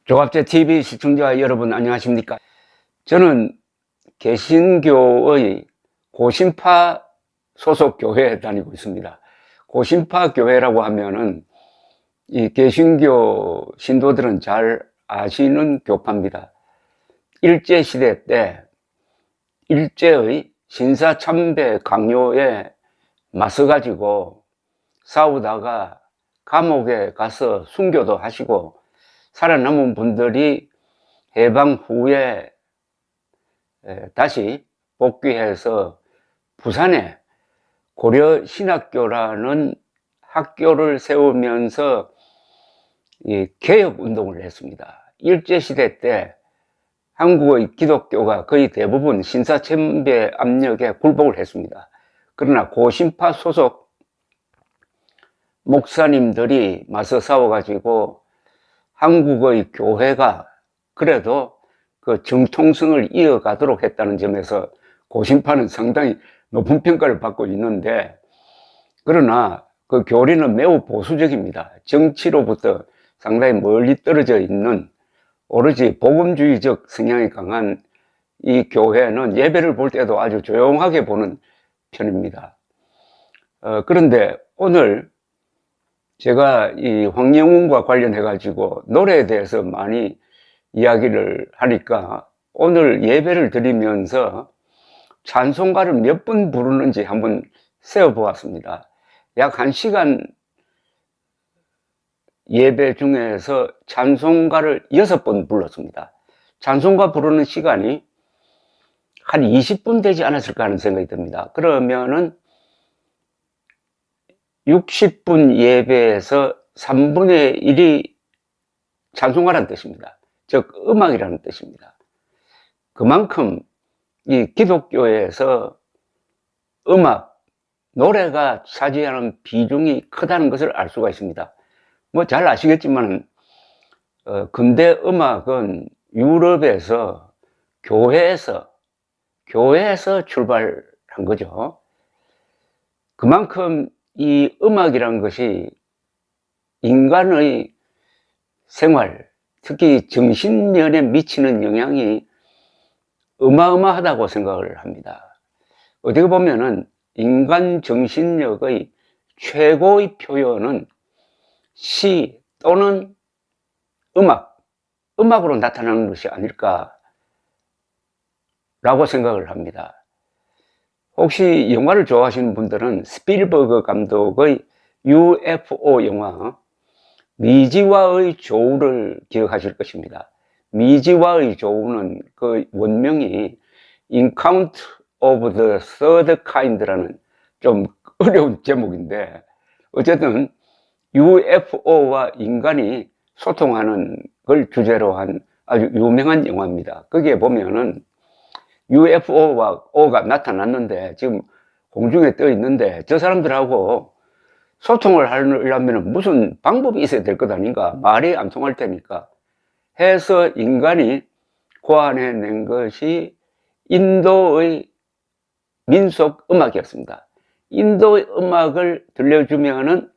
조갑제 TV 시청자 여러분 안녕하십니까? 저는 개신교의 고신파 소속 교회에 다니고 있습니다. 고신파 교회라고 하면은 이 개신교 신도들은 잘 아시는 교파입니다. 일제시대 때 일제의 신사참배 강요에 맞서가지고 싸우다가 감옥에 가서 순교도 하시고 살아남은 분들이 해방 후에 다시 복귀해서 부산에 고려신학교라는 학교를 세우면서 개혁운동을 했습니다. 일제시대 때 한국의 기독교가 거의 대부분 신사참배 압력에 굴복을 했습니다. 그러나 고신파 소속 목사님들이 맞서 싸워가지고 한국의 교회가 그래도 그 정통성을 이어가도록 했다는 점에서 고신파는 상당히 높은 평가를 받고 있는데, 그러나 그 교리는 매우 보수적입니다. 정치로부터 상당히 멀리 떨어져 있는 오로지 복음주의적 성향이 강한 이 교회는 예배를 볼 때도 아주 조용하게 보는 편입니다. 그런데 오늘 제가 이 황영훈과 관련해 가지고 노래에 대해서 많이 이야기를 하니까 오늘 예배를 드리면서 찬송가를 몇 번 부르는지 한번 세어 보았습니다. 약 1시간 예배 중에서 찬송가를 6번 불렀습니다. 찬송가 부르는 시간이 한 20분 되지 않았을까 하는 생각이 듭니다. 그러면은 60분 예배에서 3분의 1이 찬송가라는 뜻입니다. 즉 음악이라는 뜻입니다. 그만큼 이 기독교에서 음악, 노래가 차지하는 비중이 크다는 것을 알 수가 있습니다. 뭐 잘 아시겠지만 근대 음악은 유럽에서 교회에서 출발한 거죠. 그만큼 이 음악이란 것이 인간의 생활, 특히 정신면에 미치는 영향이 어마어마하다고 생각을 합니다. 어떻게 보면은 인간 정신력의 최고의 표현은 시 또는 음악으로 나타나는 것이 아닐까라고 생각을 합니다. 혹시 영화를 좋아하시는 분들은 스필버그 감독의 UFO 영화 미지와의 조우를 기억하실 것입니다. 미지와의 조우는 그 원명이 Encounter of the Third Kind라는 좀 어려운 제목인데, 어쨌든 UFO와 인간이 소통하는 걸 주제로 한 아주 유명한 영화입니다. 거기에 보면은 UFO가 나타났는데 지금 공중에 떠 있는데 저 사람들하고 소통을 하려면 무슨 방법이 있어야 될 것 아닌가, 말이 안 통할 테니까 해서 인간이 고안해낸 것이 인도의 민속 음악이었습니다. 인도의 음악을 들려주면은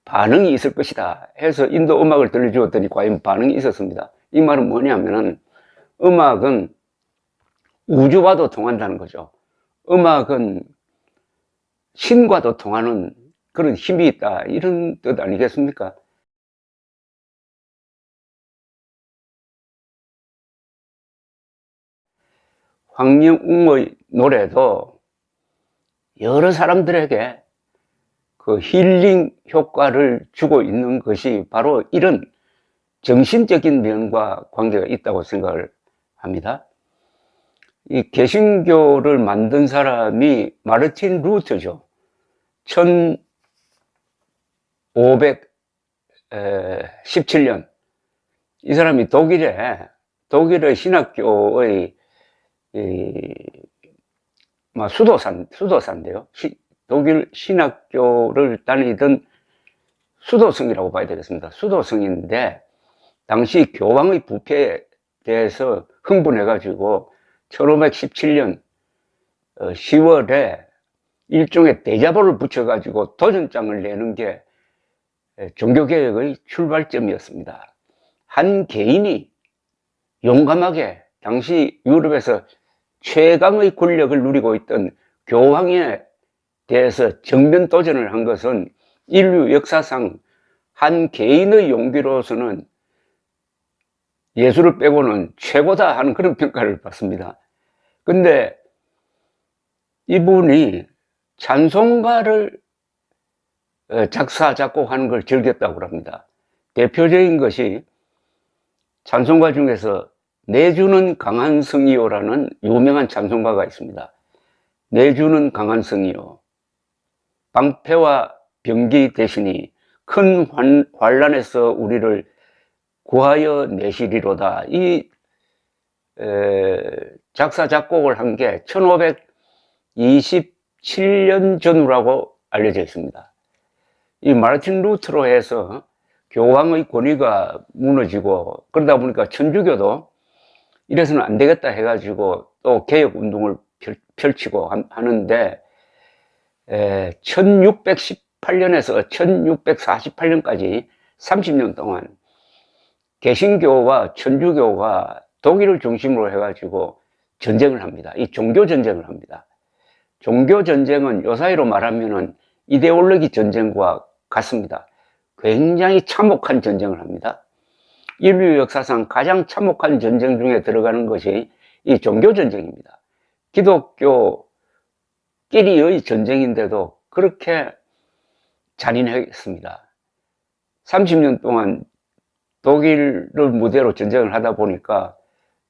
반응이 있을 것이다 해서 인도 음악을 들려주었더니 과연 반응이 있었습니다. 이 말은 뭐냐면은 음악은 우주와도 통한다는 거죠. 음악은 신과도 통하는 그런 힘이 있다, 이런 뜻 아니겠습니까? 황영웅의 노래도 여러 사람들에게 그 힐링 효과를 주고 있는 것이 바로 이런 정신적인 면과 관계가 있다고 생각을 합니다. 이 개신교를 만든 사람이 마르틴 루터죠. 1517년 이 사람이 독일의 신학교의 수도사인데요. 독일 신학교를 다니던 수도승이라고 봐야 되겠습니다. 수도승인데 당시 교황의 부패에 대해서 흥분해가지고 1517년 10월에 일종의 대자보를 붙여가지고 도전장을 내는 게 종교개혁의 출발점이었습니다. 한 개인이 용감하게 당시 유럽에서 최강의 권력을 누리고 있던 교황에 대해서 정면 도전을 한 것은 인류 역사상 한 개인의 용기로서는 예수를 빼고는 최고다 하는 그런 평가를 받습니다. 근데 이분이 찬송가를 작사, 작곡하는 걸 즐겼다고 합니다. 대표적인 것이 찬송가 중에서 내주는 강한 성이요라는 유명한 찬송가가 있습니다. 내주는 강한 성이요. 방패와 병기 대신이 큰 환란에서 우리를 구하여 내시리로다. 이 작사, 작곡을 한 게 1527년 전후라고 알려져 있습니다. 이 마르틴 루터로 해서 교황의 권위가 무너지고 그러다 보니까 천주교도 이래서는 안 되겠다 해가지고 또 개혁 운동을 펼치고 하는데 1618년에서 1648년까지 30년 동안 개신교와 천주교가 독일을 중심으로 해가지고 전쟁을 합니다. 이 종교 전쟁을 합니다. 종교 전쟁은 요사이로 말하면은 이데올로기 전쟁과 같습니다. 굉장히 참혹한 전쟁을 합니다. 인류 역사상 가장 참혹한 전쟁 중에 들어가는 것이 이 종교 전쟁입니다. 기독교끼리의 전쟁인데도 그렇게 잔인했습니다. 30년 동안 독일을 무대로 전쟁을 하다 보니까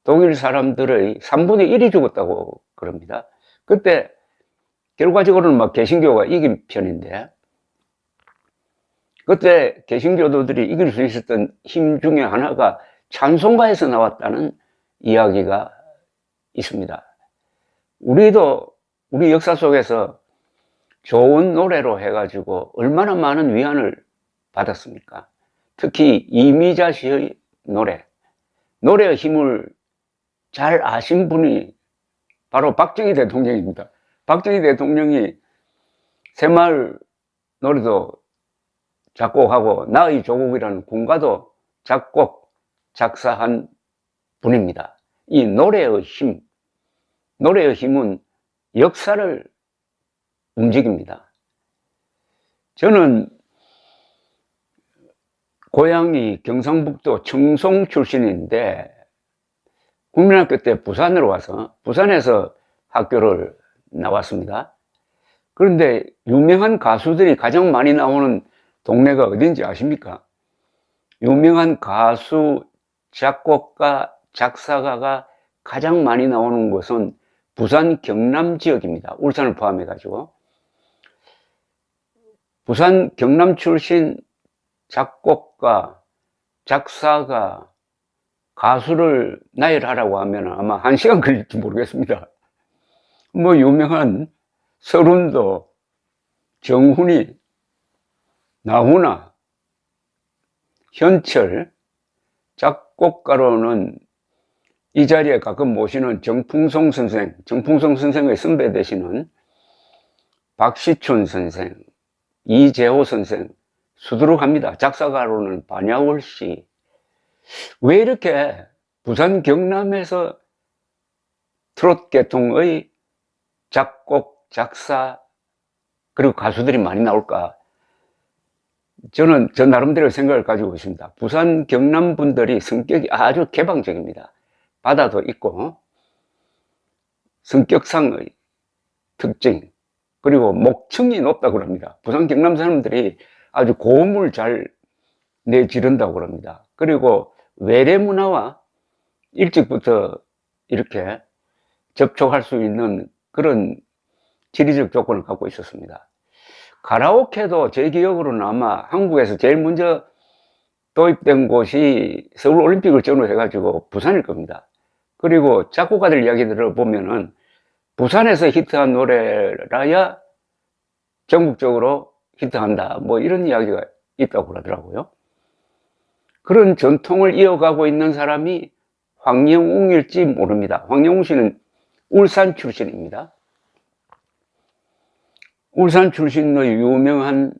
독일 사람들의 3분의 1이 죽었다고 그럽니다. 그때 결과적으로는 막 개신교가 이긴 편인데, 그때 개신교도들이 이길 수 있었던 힘 중에 하나가 찬송가에서 나왔다는 이야기가 있습니다. 우리도 우리 역사 속에서 좋은 노래로 해가지고 얼마나 많은 위안을 받았습니까? 특히 이미자 씨의 노래의 힘을 잘 아신 분이 바로 박정희 대통령입니다. 박정희 대통령이 새마을 노래도 작곡하고 나의 조국이라는 군가도 작곡, 작사한 분입니다. 이 노래의 힘은 역사를 움직입니다. 저는 고향이 경상북도 청송 출신인데 국민학교 때 부산으로 와서 부산에서 학교를 나왔습니다. 그런데 유명한 가수들이 가장 많이 나오는 동네가 어딘지 아십니까? 유명한 가수, 작곡가, 작사가가 가장 많이 나오는 곳은 부산 경남 지역입니다. 울산을 포함해 가지고 부산 경남 출신 작곡가, 작사가, 가수를 나열하라고 하면 아마 1시간 걸릴지 모르겠습니다. 뭐 유명한 서른도, 정훈이, 나훈아, 현철, 작곡가로는 이 자리에 가끔 모시는 정풍송 선생의 선배 되시는 박시춘 선생, 이재호 선생 수두룩합니다. 작사가로는 반야월 씨. 왜 이렇게 부산 경남에서 트롯 계통의 작곡, 작사 그리고 가수들이 많이 나올까? 저는 저 나름대로 생각을 가지고 있습니다. 부산 경남 분들이 성격이 아주 개방적입니다. 바다도 있고 성격상의 특징 그리고 목청이 높다고 합니다. 부산 경남 사람들이 아주 고음을 잘 내지른다고 합니다. 그리고 외래 문화와 일찍부터 이렇게 접촉할 수 있는 그런 지리적 조건을 갖고 있었습니다. 가라오케도 제 기억으로는 아마 한국에서 제일 먼저 도입된 곳이 서울올림픽을 전후해 가지고 부산일 겁니다. 그리고 작곡가들 이야기 들어보면은 부산에서 히트한 노래라야 전국적으로 히트한다 뭐 이런 이야기가 있다고 그러더라고요. 그런 전통을 이어가고 있는 사람이 황영웅일지 모릅니다. 황영웅 씨는 울산 출신입니다. 울산 출신의 유명한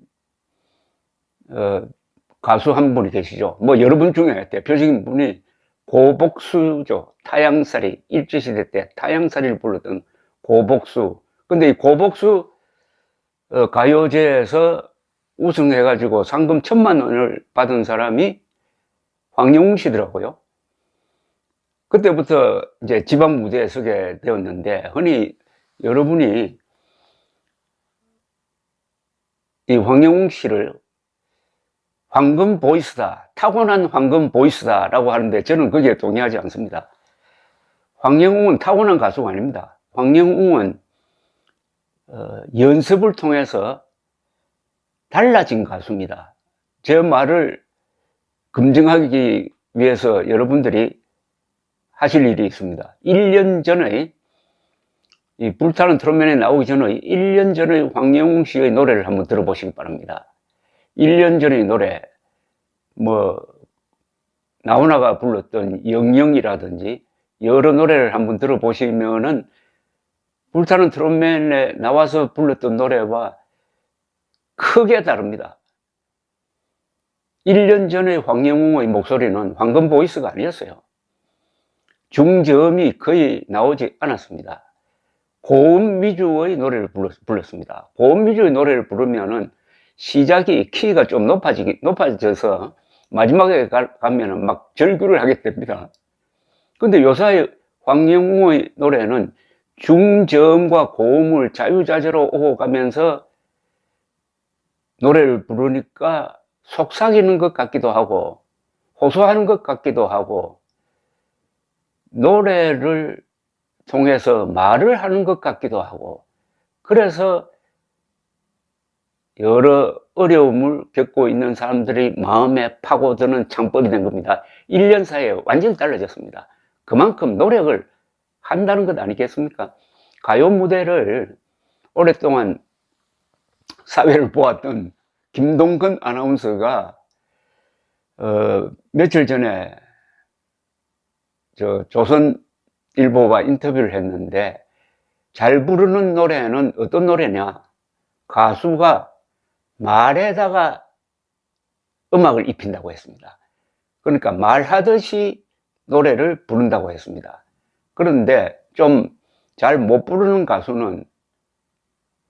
가수 한 분이 계시죠. 뭐 여러분 중에 대표적인 분이 고복수죠. 타양살이, 일제시대 때 타양살이를 불렀던 고복수. 근데 이 고복수 가요제에서 우승해가지고 상금 1,000만 원을 받은 사람이 황영웅 씨더라고요. 그때부터 이제 지방 무대에 서게 되었는데, 흔히 여러분이 이 황영웅 씨를 황금 보이스다, 타고난 황금 보이스다 라고 하는데 저는 거기에 동의하지 않습니다. 황영웅은 타고난 가수가 아닙니다. 황영웅은 연습을 통해서 달라진 가수입니다. 제 말을 검증하기 위해서 여러분들이 하실 일이 있습니다. 1년 전에 이 불타는 트롯맨에 나오기 전에 1년 전에 황영웅 씨의 노래를 한번 들어보시기 바랍니다. 1년 전의 노래, 뭐 나훈아가 불렀던 영영이라든지 여러 노래를 한번 들어보시면은 불타는 트롯맨에 나와서 불렀던 노래와 크게 다릅니다. 1년 전에 황영웅의 목소리는 황금 보이스가 아니었어요. 중저음이 거의 나오지 않았습니다. 고음 위주의 노래를 불렀습니다. 고음 위주의 노래를 부르면은 시작이 키가 좀 높아져서 마지막에 가면은 막 절규를 하게 됩니다. 근데 요사이 황영웅의 노래는 중저음과 고음을 자유자재로 오고 가면서 노래를 부르니까 속삭이는 것 같기도 하고 호소하는 것 같기도 하고 노래를 통해서 말을 하는 것 같기도 하고, 그래서 여러 어려움을 겪고 있는 사람들이 마음에 파고드는 창법이 된 겁니다. 1년 사이에 완전히 달라졌습니다. 그만큼 노력을 한다는 것 아니겠습니까? 가요 무대를 오랫동안 사회를 보았던 김동건 아나운서가 며칠 전에 조선일보와 인터뷰를 했는데, 잘 부르는 노래는 어떤 노래냐? 가수가 말에다가 음악을 입힌다고 했습니다. 그러니까 말하듯이 노래를 부른다고 했습니다. 그런데 좀 잘 못 부르는 가수는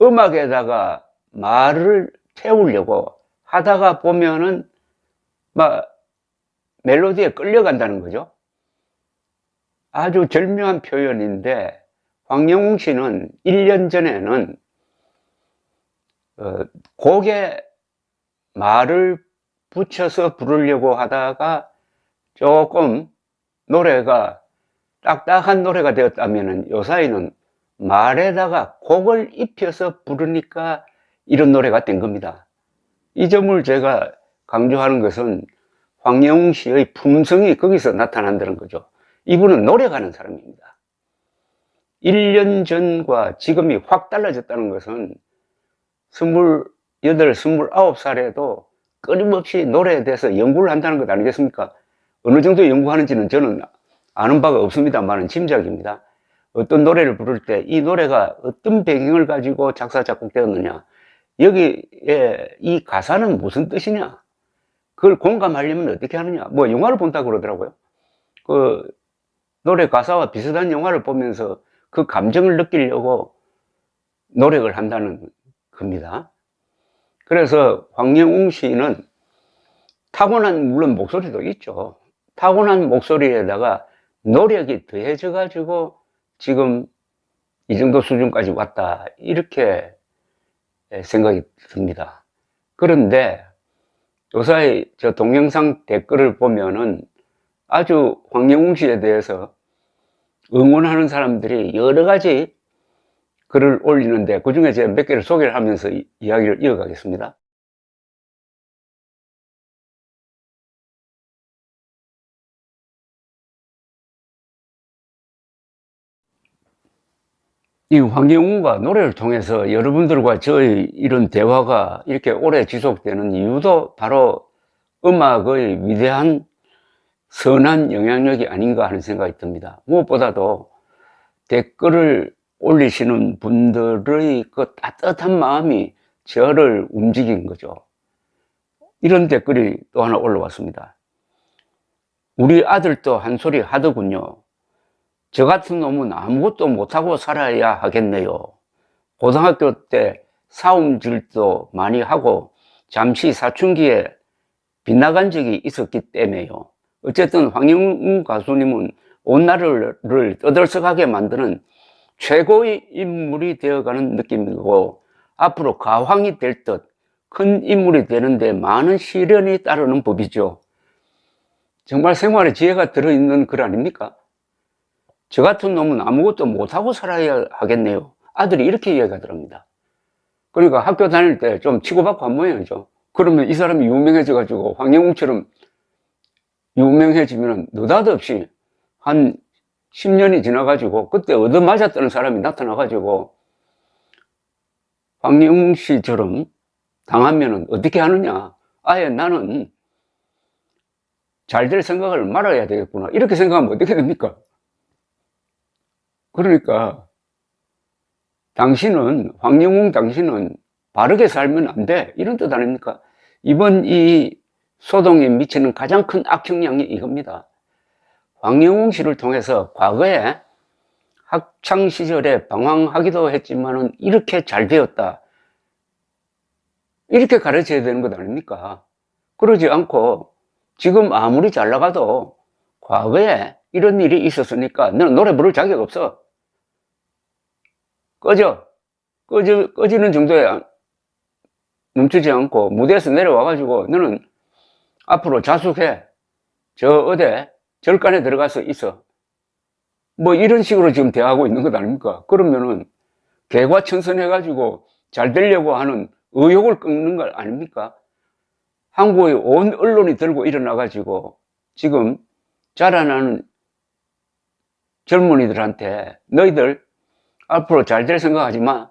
음악에다가 말을 태우려고 하다가 보면은 막 멜로디에 끌려간다는 거죠. 아주 절묘한 표현인데, 황영웅 씨는 1년 전에는 곡에 말을 붙여서 부르려고 하다가 조금 노래가 딱딱한 노래가 되었다면 요사이는 말에다가 곡을 입혀서 부르니까 이런 노래가 된 겁니다. 이 점을 제가 강조하는 것은 황영웅 씨의 품성이 거기서 나타난다는 거죠. 이분은 노력하는 사람입니다. 1년 전과 지금이 확 달라졌다는 것은 28, 29살에도 끊임없이 노래에 대해서 연구를 한다는 것 아니겠습니까? 어느 정도 연구하는지는 저는 아는 바가 없습니다만은 짐작입니다. 어떤 노래를 부를 때 이 노래가 어떤 배경을 가지고 작사, 작곡되었느냐, 여기에 이 가사는 무슨 뜻이냐, 그걸 공감하려면 어떻게 하느냐, 뭐 영화를 본다고 그러더라고요. 그 노래 가사와 비슷한 영화를 보면서 그 감정을 느끼려고 노력을 한다는 겁니다. 그래서 황영웅 씨는 타고난, 물론 목소리도 있죠. 타고난 목소리에다가 노력이 더해져 가지고 지금 이 정도 수준까지 왔다, 이렇게 생각이 듭니다. 그런데 요사이 저 동영상 댓글을 보면은 아주 황영웅 씨에 대해서 응원하는 사람들이 여러 가지 글을 올리는데, 그 중에 제가 몇 개를 소개를 하면서 이야기를 이어가겠습니다. 이 황영웅과 노래를 통해서 여러분들과 저의 이런 대화가 이렇게 오래 지속되는 이유도 바로 음악의 위대한 선한 영향력이 아닌가 하는 생각이 듭니다. 무엇보다도 댓글을 올리시는 분들의 그 따뜻한 마음이 저를 움직인 거죠. 이런 댓글이 또 하나 올라왔습니다. 우리 아들도 한 소리 하더군요. 저 같은 놈은 아무것도 못하고 살아야 하겠네요. 고등학교 때 싸움질도 많이 하고 잠시 사춘기에 빗나간 적이 있었기 때문에요. 어쨌든 황영웅 가수님은 온 나라를 떠들썩하게 만드는 최고의 인물이 되어가는 느낌이고, 앞으로 가황이 될 듯 큰 인물이 되는데 많은 시련이 따르는 법이죠. 정말 생활에 지혜가 들어있는 글 아닙니까? 저 같은 놈은 아무것도 못하고 살아야 하겠네요. 아들이 이렇게 이야기하더랍니다. 그러니까 학교 다닐 때 좀 치고받고 한 모양이죠. 그러면 이 사람이 유명해져가지고 황영웅처럼 유명해지면 느닷없이 한 10년이 지나가지고 그때 얻어맞았던 사람이 나타나가지고 황영웅 씨처럼 당하면은 어떻게 하느냐. 아예 나는 잘 될 생각을 말아야 되겠구나. 이렇게 생각하면 어떻게 됩니까? 그러니까 황영웅 당신은 바르게 살면 안 돼. 이런 뜻 아닙니까? 이번 이 소동에 미치는 가장 큰 악영향이 이겁니다. 황영웅 씨를 통해서 과거에 학창 시절에 방황하기도 했지만은 이렇게 잘 되었다. 이렇게 가르쳐야 되는 것 아닙니까? 그러지 않고 지금 아무리 잘 나가도 과거에 이런 일이 있었으니까 너는 노래 부를 자격 없어. 꺼지는 정도에 멈추지 않고 무대에서 내려와가지고 너는 앞으로 자숙해. 저 어디 절간에 들어가서 있어. 뭐 이런 식으로 지금 대하고 있는 것 아닙니까? 그러면은 개과천선해가지고 잘 되려고 하는 의욕을 끊는 것 아닙니까? 한국의 온 언론이 들고 일어나가지고 지금 자라나는 젊은이들한테 너희들 앞으로 잘 될 생각하지 마.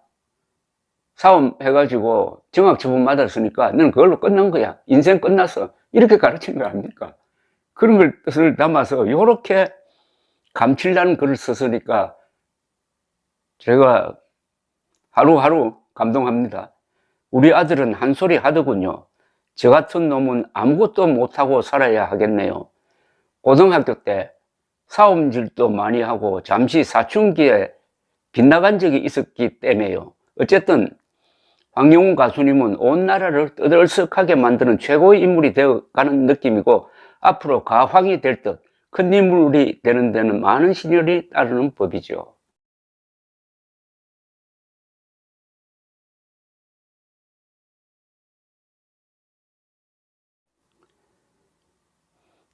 싸움 해가지고 정학처분 받았으니까 너는 그걸로 끝난 거야. 인생 끝났어. 이렇게 가르치는 거 아닙니까? 그런 걸 뜻을 담아서 이렇게 감칠나는 글을 썼으니까 제가 하루하루 감동합니다. 우리 아들은 한 소리 하더군요. 저 같은 놈은 아무것도 못하고 살아야 하겠네요. 고등학교 때 싸움질도 많이 하고 잠시 사춘기에 빗나간 적이 있었기 때문에요. 어쨌든 황영웅 가수님은 온 나라를 떠들썩하게 만드는 최고의 인물이 되어가는 느낌이고, 앞으로 가황이 될 듯 큰 인물이 되는 데는 많은 시련이 따르는 법이죠.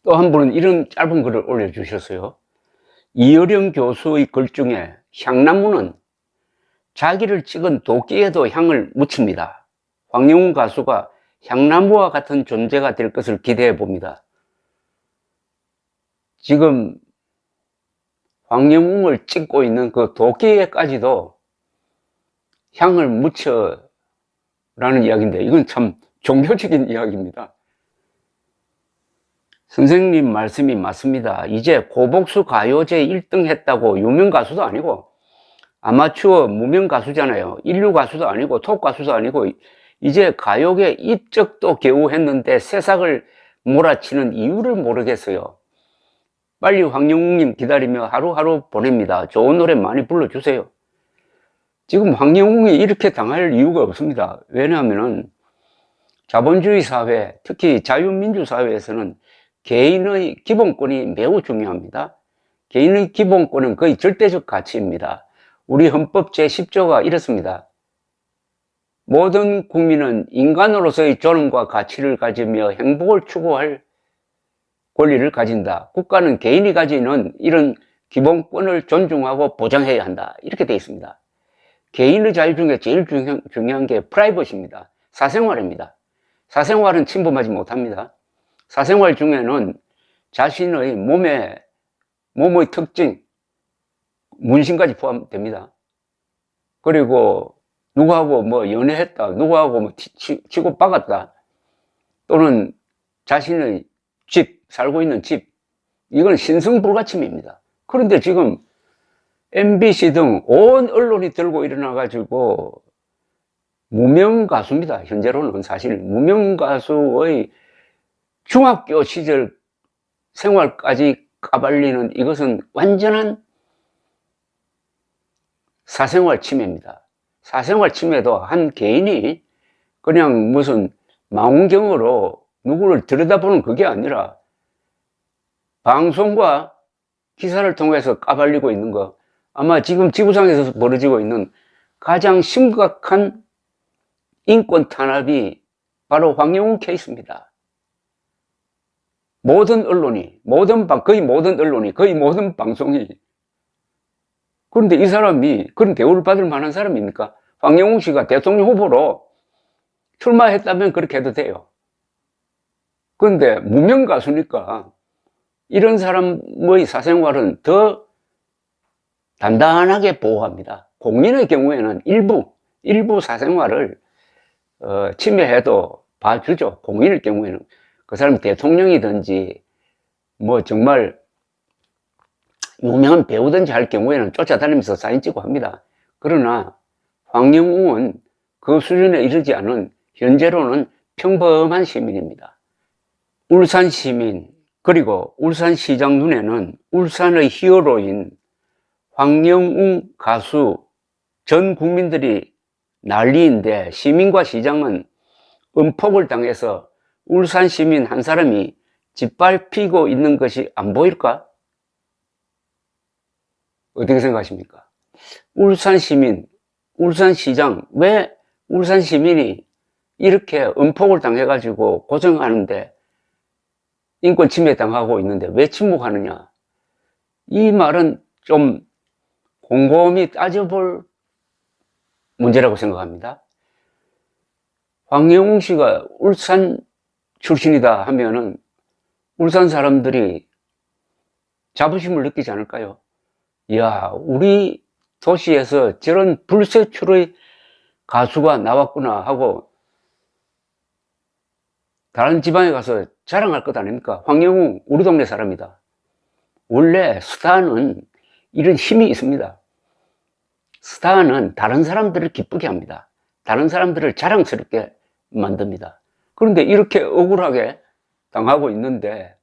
또 한 분은 이런 짧은 글을 올려주셨어요. 이어령 교수의 글 중에 향나무는 자기를 찍은 도끼에도 향을 묻힙니다. 황영웅 가수가 향나무와 같은 존재가 될 것을 기대해 봅니다. 지금 황영웅을 찍고 있는 그 도끼에까지도 향을 묻혀라는 이야기인데, 이건 참 종교적인 이야기입니다. 선생님 말씀이 맞습니다. 이제 고복수 가요제 1등 했다고 유명 가수도 아니고 아마추어 무명 가수잖아요. 인류 가수도 아니고 톱 가수도 아니고 이제 가요계 입적도 겨우 했는데 새싹을 몰아치는 이유를 모르겠어요. 빨리 황영웅님 기다리며 하루하루 보냅니다. 좋은 노래 많이 불러주세요. 지금 황영웅이 이렇게 당할 이유가 없습니다. 왜냐하면 자본주의 사회, 특히 자유민주 사회에서는 개인의 기본권이 매우 중요합니다. 개인의 기본권은 거의 절대적 가치입니다. 우리 헌법 제10조가 이렇습니다. 모든 국민은 인간으로서의 존엄과 가치를 가지며 행복을 추구할 권리를 가진다. 국가는 개인이 가지는 이런 기본권을 존중하고 보장해야 한다. 이렇게 되어 있습니다. 개인의 자유 중에 제일 중요한 게 프라이버시입니다. 사생활입니다. 사생활은 침범하지 못합니다. 사생활 중에는 자신의 몸의 특징, 문신까지 포함됩니다. 그리고 누구하고 뭐 연애했다, 누구하고 뭐 치고 빠갔다, 또는 자신의 집, 살고 있는 집, 이건 신성불가침입니다. 그런데 지금 MBC 등 온 언론이 들고 일어나가지고 무명 가수입니다. 현재로는 사실 무명 가수의 중학교 시절 생활까지 까발리는 이것은 완전한 사생활 침해입니다. 사생활 침해도 한 개인이 그냥 무슨 망원경으로 누구를 들여다보는 그게 아니라 방송과 기사를 통해서 까발리고 있는 거, 아마 지금 지구상에서 벌어지고 있는 가장 심각한 인권 탄압이 바로 황영훈 케이스입니다. 모든 언론이, 거의 모든 언론이, 거의 모든 방송이. 그런데 이 사람이 그런 대우를 받을 만한 사람입니까? 황영훈 씨가 대통령 후보로 출마했다면 그렇게 해도 돼요. 그런데 무명 가수니까 이런 사람의 사생활은 더 단단하게 보호합니다. 공인의 경우에는 일부 사생활을 침해해도 봐주죠. 공인의 경우에는 그 사람이 대통령이든지 뭐 정말 유명한 배우든지 할 경우에는 쫓아다니면서 사진 찍고 합니다. 그러나 황영웅은 그 수준에 이르지 않은 현재로는 평범한 시민입니다. 울산 시민, 그리고 울산시장 눈에는 울산의 히어로인 황영웅 가수 전 국민들이 난리인데, 시민과 시장은 음폭을 당해서 울산 시민 한 사람이 짓밟히고 있는 것이 안 보일까? 어떻게 생각하십니까? 울산 시민, 울산 시장, 왜 울산 시민이 이렇게 음폭을 당해가지고 고생하는데, 인권 침해 당하고 있는데 왜 침묵하느냐? 이 말은 좀 곰곰이 따져볼 문제라고 생각합니다. 황영웅 씨가 울산 출신이다 하면은 울산 사람들이 자부심을 느끼지 않을까요? 이야, 우리 도시에서 저런 불세출의 가수가 나왔구나 하고 다른 지방에 가서 자랑할 것 아닙니까? 황영웅 우리 동네 사람이다. 원래 스타는 이런 힘이 있습니다. 스타는 다른 사람들을 기쁘게 합니다. 다른 사람들을 자랑스럽게 만듭니다. 그런데 이렇게 억울하게 당하고 있는데,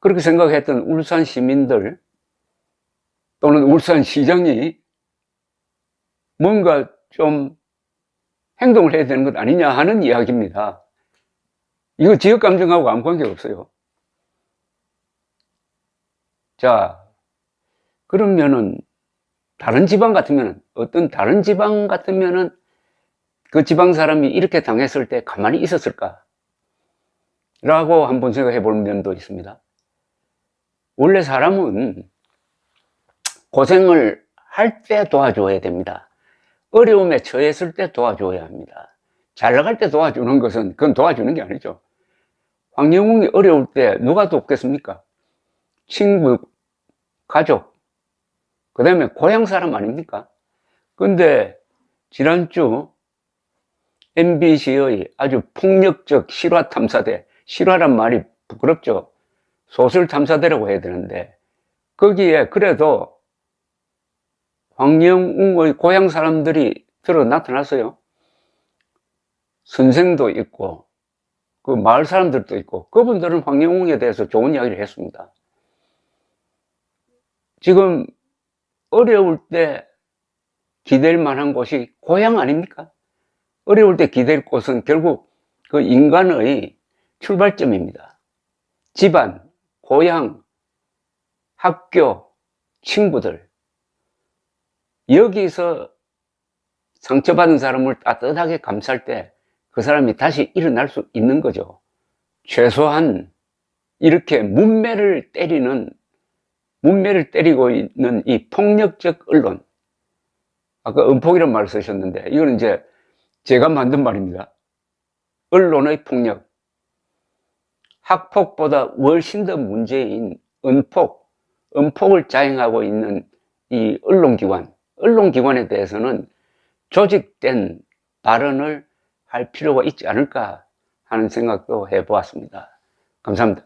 그렇게 생각했던 울산 시민들 또는 울산 시장이 뭔가 좀 행동을 해야 되는 것 아니냐 하는 이야기입니다. 이거 지역 감정하고 아무 관계가 없어요. 자, 그러면은 다른 지방 같으면은, 어떤 다른 지방 같으면은 그 지방 사람이 이렇게 당했을 때 가만히 있었을까? 라고 한번 생각해 볼 면도 있습니다. 원래 사람은 고생을 할 때 도와줘야 됩니다. 어려움에 처했을 때 도와줘야 합니다. 잘 나갈 때 도와주는 것은 그건 도와주는 게 아니죠. 황영웅이 어려울 때 누가 돕겠습니까? 친구, 가족, 그 다음에 고향 사람 아닙니까? 근데 지난주 MBC의 아주 폭력적 실화 탐사대, 실화란 말이 부끄럽죠. 소설 탐사대라고 해야 되는데, 거기에 그래도 황영웅의 고향 사람들이 들어 나타났어요. 선생도 있고 그 마을 사람들도 있고, 그분들은 황영웅에 대해서 좋은 이야기를 했습니다. 지금 어려울 때 기댈 만한 곳이 고향 아닙니까? 어려울 때 기댈 곳은 결국 그 인간의 출발점입니다. 집안, 고향, 학교, 친구들. 여기서 상처받은 사람을 따뜻하게 감쌀 때 그 사람이 다시 일어날 수 있는 거죠. 최소한 이렇게 문매를 때리고 있는 이 폭력적 언론. 아까 음폭이라는 말을 쓰셨는데, 이건 이제 제가 만든 말입니다. 언론의 폭력. 학폭보다 훨씬 더 문제인 은폭을 자행하고 있는 이 언론기관에 대해서는 조직된 발언을 할 필요가 있지 않을까 하는 생각도 해보았습니다. 감사합니다.